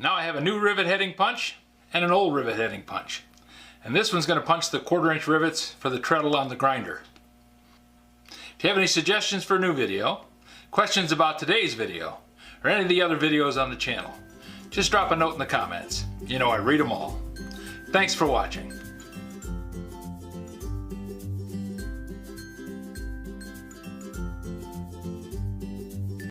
Now I have a new rivet heading punch and an old rivet heading punch. And this one's going to punch the 1/4" rivets for the treadle on the grinder. If you have any suggestions for a new video, questions about today's video, or any of the other videos on the channel, just drop a note in the comments. You know I read them all. Thanks for watching.